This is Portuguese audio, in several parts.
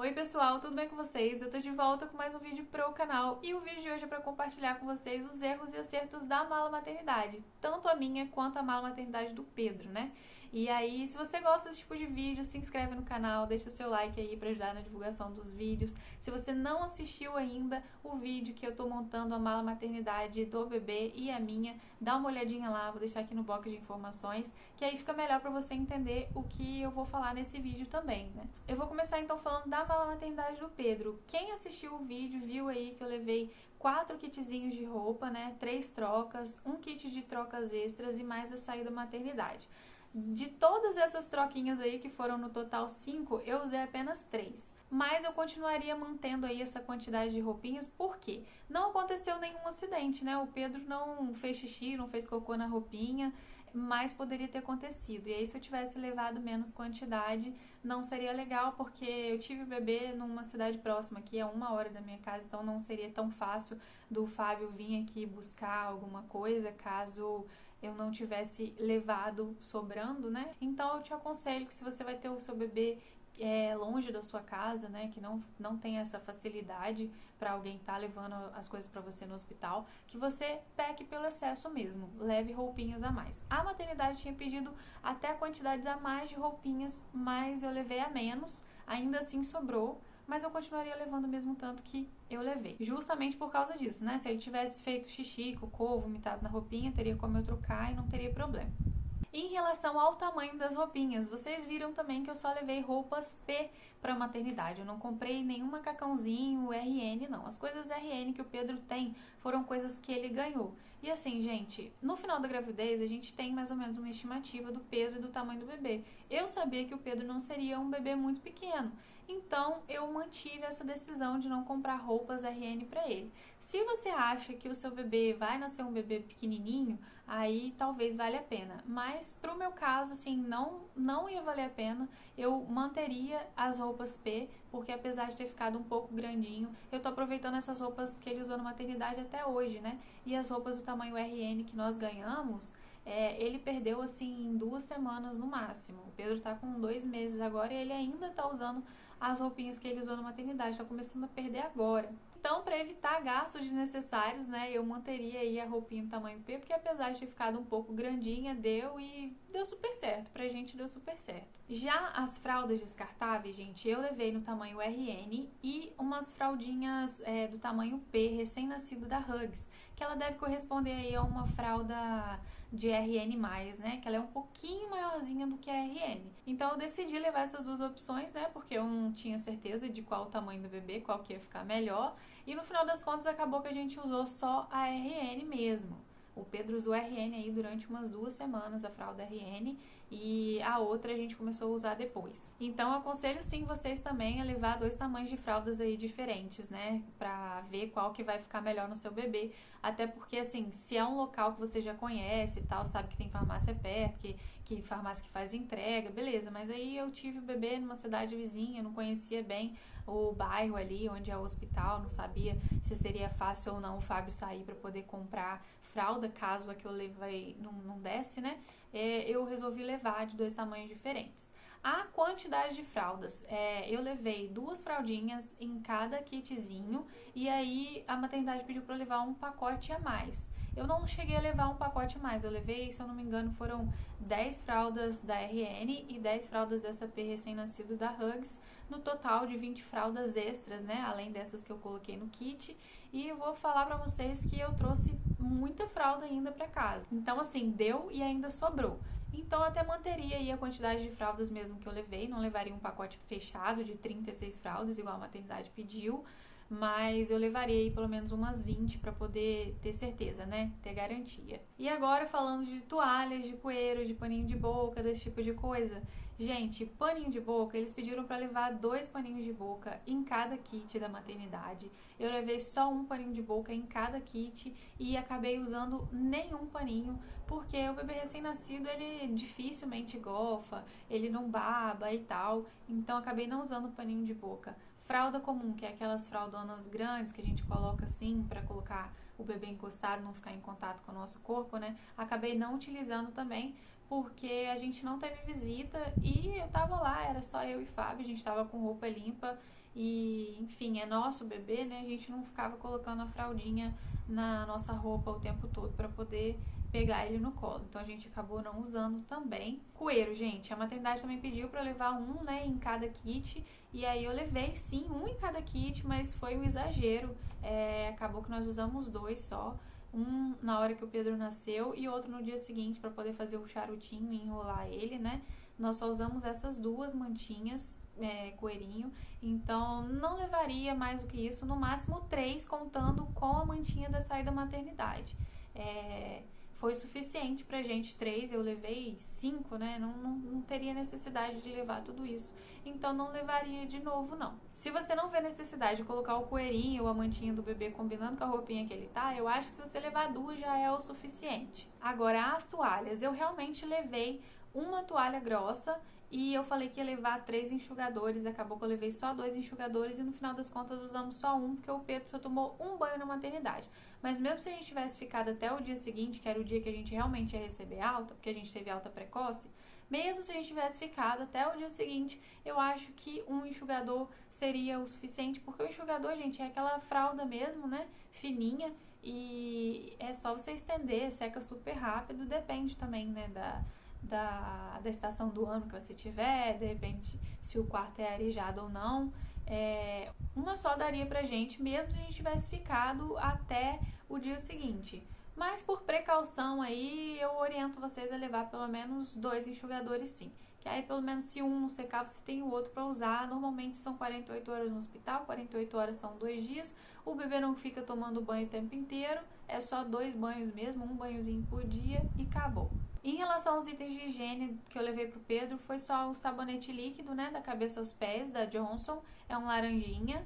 Oi pessoal, tudo bem com vocês? Eu tô de volta com mais um vídeo pro canal e o vídeo de hoje é para compartilhar com vocês os erros e acertos da mala maternidade, tanto a minha quanto a mala maternidade do Pedro, né? E aí, se você gosta desse tipo de vídeo, se inscreve no canal, deixa seu like aí para ajudar na divulgação dos vídeos. Se você não assistiu ainda o vídeo que eu tô montando a mala maternidade do bebê e a minha, dá uma olhadinha lá, vou deixar aqui no box de informações, que aí fica melhor para você entender o que eu vou falar nesse vídeo também, né? Eu vou começar então falando da mala maternidade do Pedro. Quem assistiu o vídeo viu aí que eu levei 4 kitzinhos de roupa, né? 3 trocas, um kit de trocas extras e mais a saída maternidade. De todas essas troquinhas aí, que foram no total 5, eu usei apenas 3. Mas eu continuaria mantendo aí essa quantidade de roupinhas, porque não aconteceu nenhum acidente, né? O Pedro não fez xixi, não fez cocô na roupinha, mas poderia ter acontecido. E aí, se eu tivesse levado menos quantidade, não seria legal, porque eu tive o bebê numa cidade próxima, que é 1 hora da minha casa, então não seria tão fácil do Fábio vir aqui buscar alguma coisa, caso eu não tivesse levado sobrando, né? Então eu te aconselho que, se você vai ter o seu bebê longe da sua casa, né, que não tem essa facilidade para alguém estar levando as coisas para você no hospital, que você peque pelo excesso mesmo, leve roupinhas a mais. A maternidade tinha pedido até quantidades a mais de roupinhas, mas eu levei a menos, ainda assim sobrou, mas eu continuaria levando o mesmo tanto que eu levei. Justamente por causa disso, né? Se ele tivesse feito xixi, cocô, vomitado na roupinha, teria como eu trocar e não teria problema. Em relação ao tamanho das roupinhas, vocês viram também que eu só levei roupas P para maternidade. Eu não comprei nenhum macacãozinho RN, não. As coisas RN que o Pedro tem foram coisas que ele ganhou. E assim, gente, no final da gravidez a gente tem mais ou menos uma estimativa do peso e do tamanho do bebê. Eu sabia que o Pedro não seria um bebê muito pequeno, então eu mantive essa decisão de não comprar roupas RN para ele. Se você acha que o seu bebê vai nascer um bebê pequenininho, aí talvez valha a pena. Mas pro meu caso, assim, não ia valer a pena. Eu manteria as roupas P, porque apesar de ter ficado um pouco grandinho, eu tô aproveitando essas roupas que ele usou na maternidade até hoje, né? E as roupas do tamanho RN que nós ganhamos, ele perdeu assim em 2 semanas no máximo. O Pedro tá com 2 meses agora e ele ainda tá usando as roupinhas que ele usou na maternidade, tá começando a perder agora. Então, para evitar gastos desnecessários, né, eu manteria aí a roupinha no tamanho P, porque apesar de ter ficado um pouco grandinha, deu super certo. Pra gente deu super certo. Já as fraldas descartáveis, gente, eu levei no tamanho RN e umas fraldinhas do tamanho P, recém-nascido da Huggies, que ela deve corresponder aí a uma fralda de RN+, né, que ela é um pouquinho maiorzinha do que a RN. Então eu decidi levar essas 2 opções, né, porque eu não tinha certeza de qual o tamanho do bebê, qual que ia ficar melhor, e no final das contas acabou que a gente usou só a RN mesmo. O Pedro usou a RN aí durante umas 2 semanas, a fralda RN, e a outra a gente começou a usar depois. Então eu aconselho sim vocês também a levar 2 tamanhos de fraldas aí diferentes, né, pra ver qual que vai ficar melhor no seu bebê. Até porque, assim, se é um local que você já conhece e tal, sabe que tem farmácia perto, que farmácia que faz entrega, beleza. Mas aí eu tive o bebê numa cidade vizinha, não conhecia bem o bairro ali onde é o hospital, não sabia se seria fácil ou não o Fábio sair para poder comprar fralda, caso a que eu levei não desse, né? Eu resolvi levar de 2 tamanhos diferentes. A quantidade de fraldas, eu levei 2 fraldinhas em cada kitzinho, e aí a maternidade pediu para levar um pacote a mais. Eu não cheguei a levar um pacote a mais, eu levei, se eu não me engano, foram 10 fraldas da RN e 10 fraldas dessa P recém-nascido da Huggies, no total de 20 fraldas extras, né, além dessas que eu coloquei no kit. E eu vou falar pra vocês que eu trouxe muita fralda ainda pra casa. Então, assim, deu e ainda sobrou. Então eu até manteria aí a quantidade de fraldas mesmo que eu levei, não levaria um pacote fechado de 36 fraldas, igual a maternidade pediu, mas eu levaria aí pelo menos umas 20 para poder ter certeza, né? Ter garantia. E agora falando de toalhas, de cueiro, de paninho de boca, desse tipo de coisa. Gente, paninho de boca, eles pediram para levar 2 paninhos de boca em cada kit da maternidade. Eu levei só um paninho de boca em cada kit e acabei usando nenhum paninho, porque o bebê recém-nascido, ele dificilmente gofa, ele não baba e tal, então acabei não usando paninho de boca. Fralda comum, que é aquelas fraldonas grandes que a gente coloca assim para colocar o bebê encostado, não ficar em contato com o nosso corpo, né? Acabei não utilizando também, porque a gente não teve visita e eu tava lá, era só eu e Fábio, a gente tava com roupa limpa e, enfim, é nosso bebê, né? A gente não ficava colocando a fraldinha na nossa roupa o tempo todo para poder pegar ele no colo. Então a gente acabou não usando também. Coeiro, gente, a maternidade também pediu para levar um, né, em cada kit. E aí eu levei sim um em cada kit, mas foi um exagero. Acabou que nós usamos 2 só. Um na hora que o Pedro nasceu e outro no dia seguinte para poder fazer o charutinho e enrolar ele, né? Nós só usamos essas 2 mantinhas, coelhinho, então não levaria mais do que isso, no máximo 3, contando com a mantinha da saída da maternidade. Foi suficiente pra gente 3, eu levei 5, né? Não teria necessidade de levar tudo isso. Então não levaria de novo, não. Se você não vê necessidade de colocar o coelhinho ou a mantinha do bebê combinando com a roupinha que ele tá, eu acho que se você levar 2 já é o suficiente. Agora, as toalhas, eu realmente levei uma toalha grossa e eu falei que ia levar 3 enxugadores, acabou que eu levei só 2 enxugadores e no final das contas usamos só um, porque o Pedro só tomou um banho na maternidade. Mas mesmo se a gente tivesse ficado até o dia seguinte, que era o dia que a gente realmente ia receber alta, porque a gente teve alta precoce, mesmo se a gente tivesse ficado até o dia seguinte, eu acho que um enxugador seria o suficiente, porque o enxugador, gente, é aquela fralda mesmo, né, fininha, e é só você estender, seca super rápido, depende também, né, da estação do ano que você tiver, de repente se o quarto é arejado ou não. Uma só daria pra gente, mesmo se a gente tivesse ficado até o dia seguinte. Mas por precaução aí, eu oriento vocês a levar pelo menos 2 enxugadores sim. Que aí pelo menos se um não secar, você tem o outro para usar. Normalmente são 48 horas no hospital, 48 horas são 2 dias. O bebê não fica tomando banho o tempo inteiro, é só 2 banhos mesmo, um banhozinho por dia e acabou. Em relação aos itens de higiene que eu levei pro Pedro, foi só o sabonete líquido, né, da cabeça aos pés, da Johnson, é um laranjinha.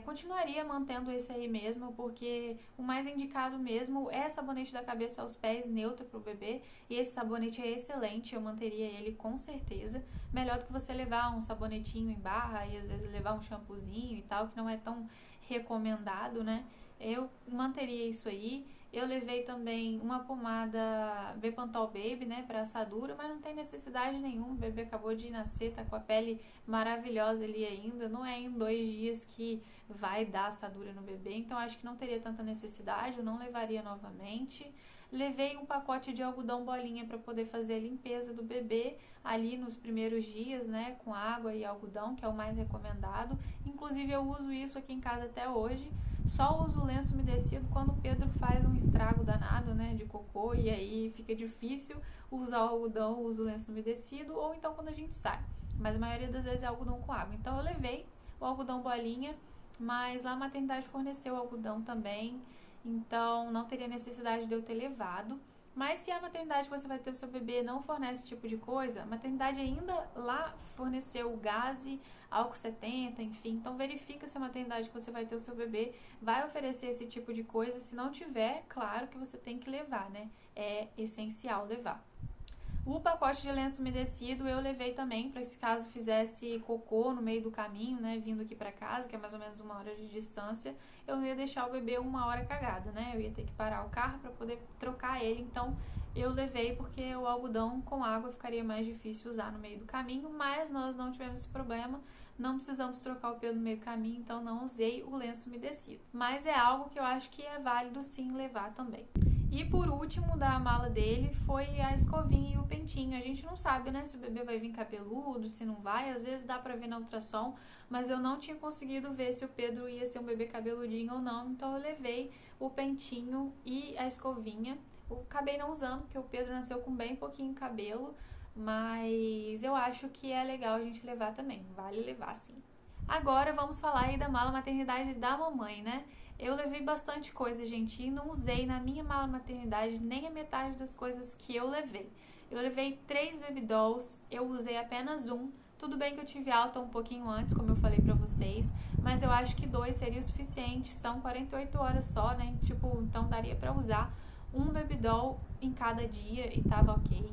Continuaria mantendo esse aí mesmo, porque o mais indicado mesmo é sabonete da cabeça aos pés, neutro pro bebê, e esse sabonete é excelente, eu manteria ele com certeza. Melhor do que você levar um sabonetinho em barra e às vezes levar um shampoozinho e tal, que não é tão recomendado, né? Eu manteria isso aí. Eu levei também uma pomada Bepantol Baby, né, para assadura, mas não tem necessidade nenhuma. O bebê acabou de nascer, tá com a pele maravilhosa ali ainda. Não é em 2 dias que vai dar assadura no bebê, então acho que não teria tanta necessidade, eu não levaria novamente. Levei um pacote de algodão bolinha para poder fazer a limpeza do bebê ali nos primeiros dias, né, com água e algodão, que é o mais recomendado. Inclusive eu uso isso aqui em casa até hoje. Só uso o lenço umedecido quando o Pedro faz um estrago danado, né, de cocô, e aí fica difícil usar o algodão, uso o lenço umedecido, ou então quando a gente sai. Mas a maioria das vezes é algodão com água. Então eu levei o algodão bolinha, mas lá a maternidade forneceu algodão também, então não teria necessidade de eu ter levado. Mas se a maternidade que você vai ter o seu bebê não fornece esse tipo de coisa, a maternidade ainda lá forneceu gaze, álcool 70, enfim. Então verifica se a maternidade que você vai ter o seu bebê vai oferecer esse tipo de coisa. Se não tiver, claro que você tem que levar, né? É essencial levar. O pacote de lenço umedecido eu levei também, para esse caso fizesse cocô no meio do caminho, né, vindo aqui para casa, que é mais ou menos 1 hora de distância, eu não ia deixar o bebê 1 hora cagado, né, eu ia ter que parar o carro para poder trocar ele, então eu levei porque o algodão com água ficaria mais difícil usar no meio do caminho, mas nós não tivemos esse problema, não precisamos trocar o pelo no meio do caminho, então não usei o lenço umedecido. Mas é algo que eu acho que é válido sim levar também. E por último, da mala dele, foi a escovinha e o pentinho. A gente não sabe, né, se o bebê vai vir capeludo, se não vai. Às vezes dá pra ver na ultrassom, mas eu não tinha conseguido ver se o Pedro ia ser um bebê cabeludinho ou não. Então eu levei o pentinho e a escovinha. Eu acabei não usando, porque o Pedro nasceu com bem pouquinho cabelo, mas eu acho que é legal a gente levar também. Vale levar, sim. Agora vamos falar aí da mala maternidade da mamãe, né? Eu levei bastante coisa, gente, e não usei na minha mala maternidade nem a metade das coisas que eu levei. Eu levei 3 baby dolls, eu usei apenas um. Tudo bem que eu tive alta um pouquinho antes, como eu falei pra vocês, mas eu acho que 2 seria o suficiente. São 48 horas só, né? Tipo, então daria pra usar um baby doll em cada dia e tava ok.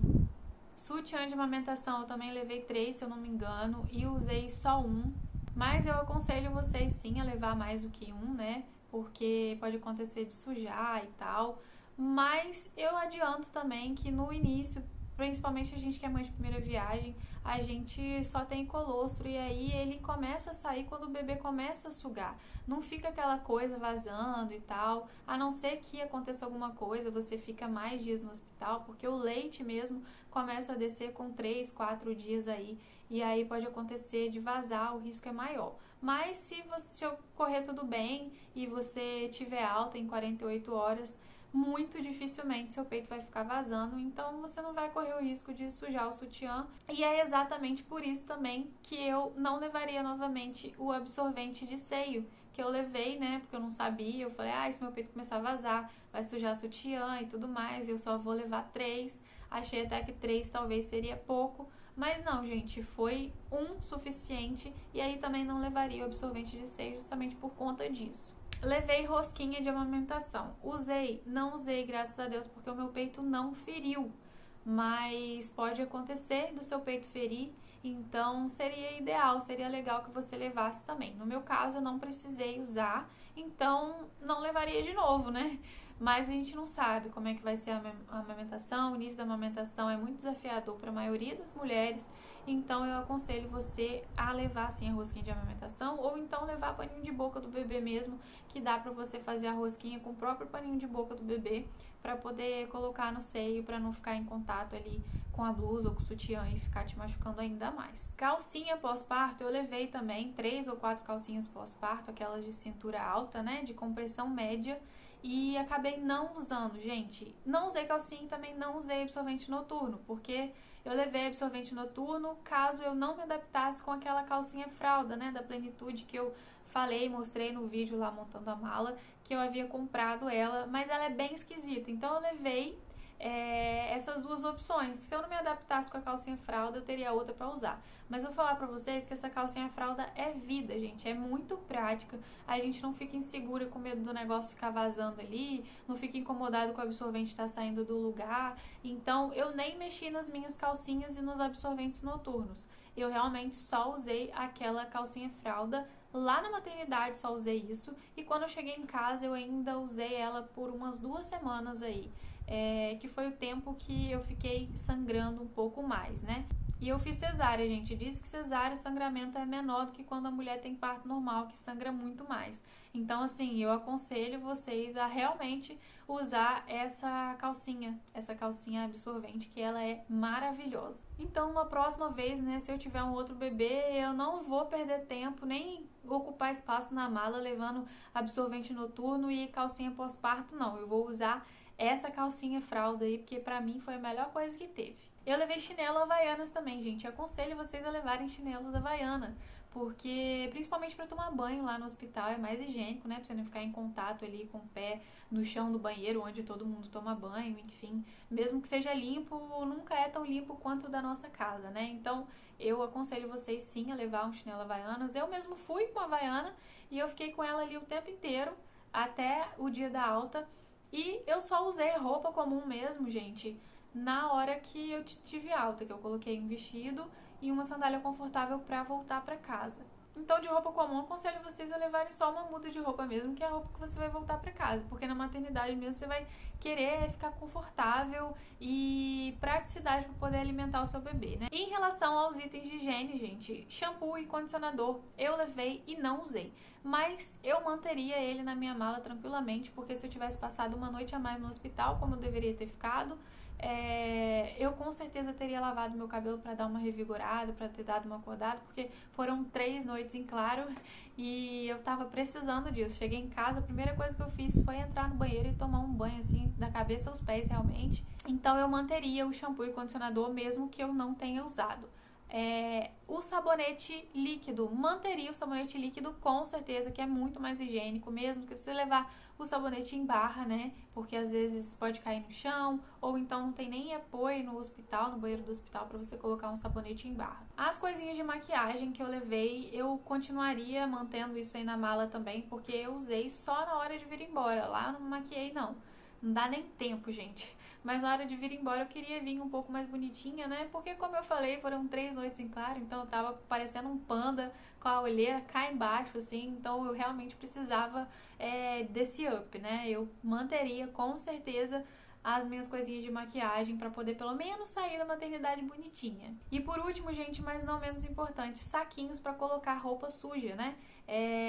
Sutiã de amamentação eu também levei 3, se eu não me engano, e usei só um. Mas eu aconselho vocês sim a levar mais do que um, né? Porque pode acontecer de sujar e tal. Mas eu adianto também que no início, principalmente a gente que é mãe de primeira viagem, a gente só tem colostro e aí ele começa a sair quando o bebê começa a sugar. Não fica aquela coisa vazando e tal, a não ser que aconteça alguma coisa, você fica mais dias no hospital, porque o leite mesmo começa a descer com 3, 4 dias aí, e aí pode acontecer de vazar, o risco é maior. Mas se você correr tudo bem e você tiver alta em 48 horas, muito dificilmente seu peito vai ficar vazando, então você não vai correr o risco de sujar o sutiã. E é exatamente por isso também que eu não levaria novamente o absorvente de seio, que eu levei, né, porque eu não sabia, eu falei, se meu peito começar a vazar, vai sujar sutiã e tudo mais, eu só vou levar 3, achei até que 3 talvez seria pouco, mas não, gente, foi um suficiente, e aí também não levaria o absorvente de seio justamente por conta disso. Levei rosquinha de amamentação. Não usei, graças a Deus, porque o meu peito não feriu. Mas pode acontecer do seu peito ferir, então seria ideal, seria legal que você levasse também. No meu caso, eu não precisei usar, então não levaria de novo, né? Mas a gente não sabe como é que vai ser a amamentação. O início da amamentação é muito desafiador para a maioria das mulheres, então eu aconselho você a levar sim a rosquinha de amamentação, ou então levar paninho de boca do bebê mesmo, que dá para você fazer a rosquinha com o próprio paninho de boca do bebê, para poder colocar no seio, para não ficar em contato ali com a blusa ou com o sutiã e ficar te machucando ainda mais. Calcinha pós-parto, eu levei também 3 ou 4 calcinhas pós-parto, aquelas de cintura alta, né, de compressão média, e acabei não usando, gente. Não usei calcinha e também não usei absorvente noturno, porque eu levei absorvente noturno caso eu não me adaptasse com aquela calcinha fralda, né, da Plenitude, que eu falei, mostrei no vídeo lá montando a mala, que eu havia comprado ela, mas ela é bem esquisita. Então eu levei essas duas opções. Se eu não me adaptasse com a calcinha fralda, eu teria outra para usar. Mas vou falar pra vocês que essa calcinha fralda é vida, gente. É muito prática. A gente não fica insegura com medo do negócio ficar vazando ali, não fica incomodado com o absorvente estar saindo do lugar. Então eu nem mexi nas minhas calcinhas e nos absorventes noturnos. Eu realmente só usei aquela calcinha fralda. Lá na maternidade só usei isso, e quando eu cheguei em casa eu ainda usei ela por umas 2 semanas aí, que foi o tempo que eu fiquei sangrando um pouco mais, né? E eu fiz cesárea, gente. Diz que cesárea o sangramento é menor do que quando a mulher tem parto normal, que sangra muito mais. Então, assim, eu aconselho vocês a realmente usar essa calcinha absorvente, que ela é maravilhosa. Então, uma próxima vez, né, se eu tiver um outro bebê, eu não vou perder tempo, nem ocupar espaço na mala levando absorvente noturno e calcinha pós-parto, não. Eu vou usar essa calcinha fralda aí, porque pra mim foi a melhor coisa que teve. Eu levei chinelo havaianas também, gente. Eu aconselho vocês a levarem chinelos havaiana, porque principalmente para tomar banho lá no hospital é mais higiênico, né? Pra você não ficar em contato ali com o pé no chão do banheiro onde todo mundo toma banho, enfim. Mesmo que seja limpo, nunca é tão limpo quanto o da nossa casa, né? Então eu aconselho vocês sim a levar um chinelo havaianas. Eu mesmo fui com a havaiana e eu fiquei com ela ali o tempo inteiro, até o dia da alta. E eu só usei roupa comum mesmo, gente, na hora que eu tive alta, que eu coloquei um vestido e uma sandália confortável pra voltar pra casa. Então, de roupa comum, eu aconselho vocês a levarem só uma muda de roupa mesmo, que é a roupa que você vai voltar pra casa, porque na maternidade mesmo você vai querer ficar confortável e praticidade para poder alimentar o seu bebê, né? E em relação aos itens de higiene, gente, shampoo e condicionador eu levei e não usei, mas eu manteria ele na minha mala tranquilamente, porque se eu tivesse passado uma noite a mais no hospital, como eu deveria ter ficado, eu com certeza teria lavado meu cabelo para dar uma revigorada, para ter dado uma acordada, porque foram 3 noites em claro e eu tava precisando disso. Cheguei em casa, a primeira coisa que eu fiz foi entrar no banheiro e tomar um banho assim, da cabeça aos pés realmente. Então eu manteria o shampoo e condicionador mesmo que eu não tenha usado. O sabonete líquido, manteria o sabonete líquido com certeza, que é muito mais higiênico mesmo que você levar o sabonete em barra, né? Porque às vezes pode cair no chão, ou então não tem nem apoio no hospital, no banheiro do hospital, para você colocar um sabonete em barra. As coisinhas de maquiagem que eu levei, eu continuaria mantendo isso aí na mala também, porque eu usei só na hora de vir embora. Lá eu não maquiei não. Não dá nem tempo, gente. Mas na hora de vir embora eu queria vir um pouco mais bonitinha, né? Porque como eu falei, foram 3 noites em claro, então eu tava parecendo um panda com a olheira cá embaixo, assim. Então eu realmente precisava desse up, né? Eu manteria com certeza as minhas coisinhas de maquiagem para poder pelo menos sair da maternidade bonitinha. E por último, gente, mas não menos importante, saquinhos para colocar roupa suja, né?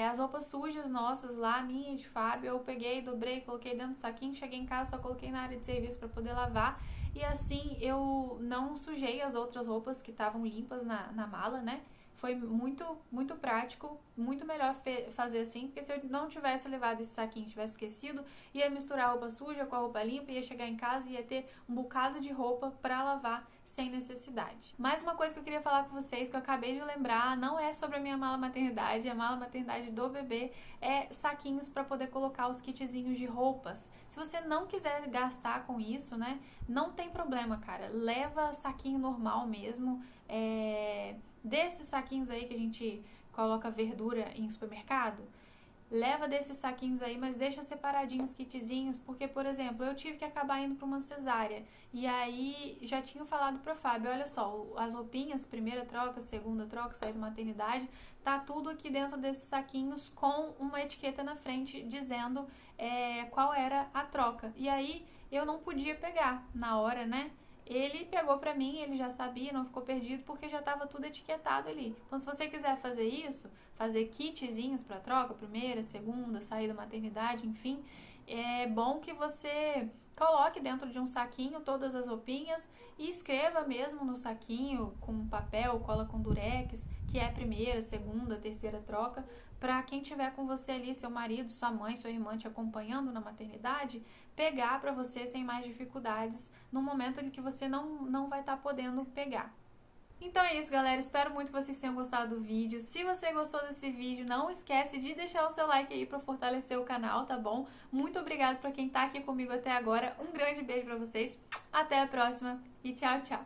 As roupas sujas nossas lá, minha e de Fábio, eu peguei, dobrei, coloquei dentro do saquinho, cheguei em casa, só coloquei na área de serviço para poder lavar. E assim eu não sujei as outras roupas que estavam limpas na mala, né? Foi muito prático, muito melhor fazer assim, porque se eu não tivesse levado esse saquinho, tivesse esquecido, ia misturar a roupa suja com a roupa limpa, ia chegar em casa e ia ter um bocado de roupa para lavar sem necessidade. Mais uma coisa que eu queria falar com vocês, que eu acabei de lembrar, não é sobre a minha mala maternidade, a mala maternidade do bebê é saquinhos para poder colocar os kitzinhos de roupas. Se você não quiser gastar com isso, né, não tem problema, cara. Leva saquinho normal mesmo, desses saquinhos aí que a gente coloca verdura em supermercado. Leva desses saquinhos aí, mas deixa separadinhos os kitzinhos, porque, por exemplo, eu tive que acabar indo para uma cesárea. E aí, já tinha falado pro Fábio, olha só, as roupinhas, primeira troca, segunda troca, sair da maternidade, tá tudo aqui dentro desses saquinhos com uma etiqueta na frente dizendo qual era a troca. E aí, eu não podia pegar na hora, né? Ele pegou pra mim, ele já sabia, não ficou perdido, porque já estava tudo etiquetado ali. Então, se você quiser fazer isso, fazer kitzinhos para troca, primeira, segunda, sair da maternidade, enfim, é bom que você coloque dentro de um saquinho todas as roupinhas e escreva mesmo no saquinho com papel, cola com durex, que é primeira, segunda, terceira troca, para quem tiver com você ali, seu marido, sua mãe, sua irmã te acompanhando na maternidade, pegar para você sem mais dificuldades no momento em que você não vai estar podendo pegar. Então é isso, galera. Espero muito que vocês tenham gostado do vídeo. Se você gostou desse vídeo, não esquece de deixar o seu like aí para fortalecer o canal, tá bom? Muito obrigada para quem tá aqui comigo até agora. Um grande beijo para vocês. Até a próxima e tchau, tchau!